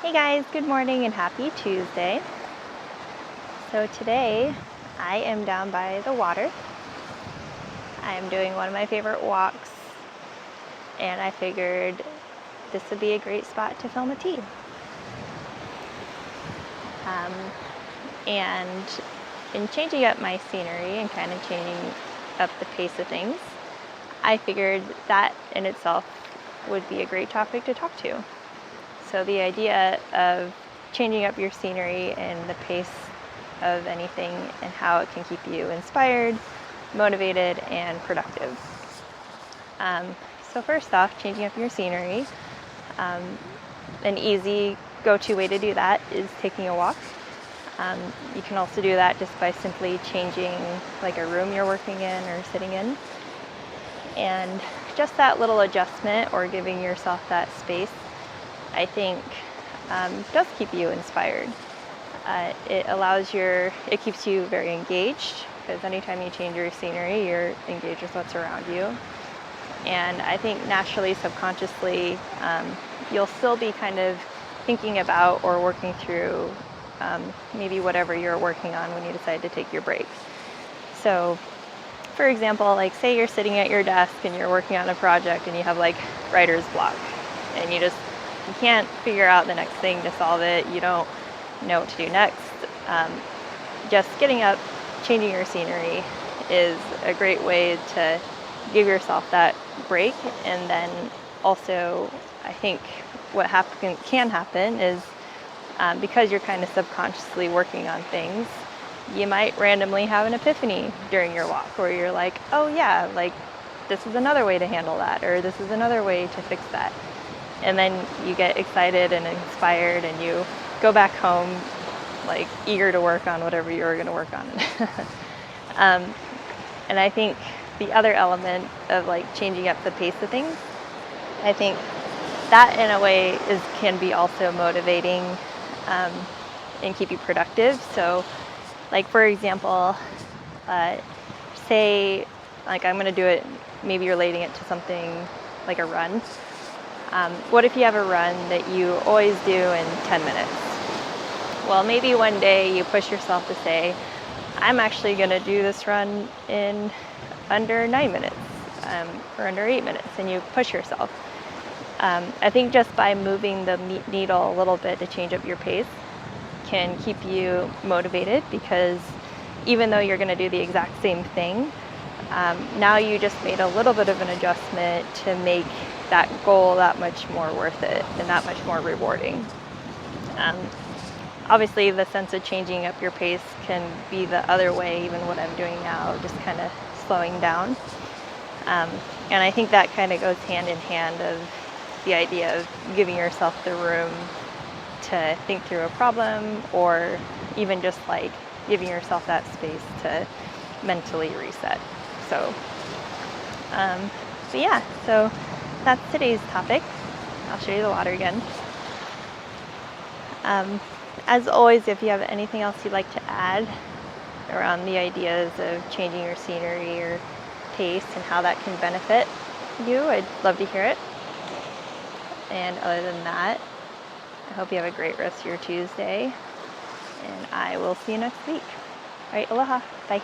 Hey guys, good morning and happy Tuesday. So today I am down by the water. I am doing one of my favorite walks and I figured this would be a great spot to film a tea. And in changing up my scenery and kind of changing up the pace of things, I figured that in itself would be a great topic to talk to. So the idea of changing up your scenery and the pace of anything and how it can keep you inspired, motivated, and productive. So first off, changing up your scenery. An easy go-to way to do that is taking a walk. You can also do that just by simply changing like a room you're working in or sitting in. And just that little adjustment or giving yourself that space, I think does keep you inspired. It keeps you very engaged, because anytime you change your scenery, you're engaged with what's around you. And I think naturally, subconsciously, you'll still be kind of thinking about or working through maybe whatever you're working on when you decide to take your break. So, for example, like say you're sitting at your desk and you're working on a project and you have like writer's block, and you can't figure out the next thing to solve it. You don't know what to do next. Just getting up, changing your scenery is a great way to give yourself that break. And then also, I think what can happen is because you're kind of subconsciously working on things, you might randomly have an epiphany during your walk where you're like, oh yeah, like this is another way to handle that, or this is another way to fix that. And then you get excited and inspired and you go back home like eager to work on whatever you were going to work on. And I think the other element of like changing up the pace of things, I think that in a way can be also motivating and keep you productive. So like for example, say like I'm going to do it, maybe relating it to something like a run. What if you have a run that you always do in 10 minutes? Well, maybe one day you push yourself to say, I'm actually going to do this run in under 9 minutes or under 8 minutes, and you push yourself. I think just by moving the needle a little bit to change up your pace can keep you motivated, because even though you're going to do the exact same thing, now you just made a little bit of an adjustment to make that goal that much more worth it and that much more rewarding. Obviously, the sense of changing up your pace can be the other way, even what I'm doing now, just kind of slowing down. And I think that kind of goes hand in hand of the idea of giving yourself the room to think through a problem, or even just like giving yourself that space to mentally reset. So yeah, so that's today's topic. I'll show you the water again. As always, if you have anything else you'd like to add around the ideas of changing your scenery or pace and how that can benefit you, I'd love to hear it. And other than that, I hope you have a great rest of your Tuesday, and I will see you next week. All right, aloha, bye.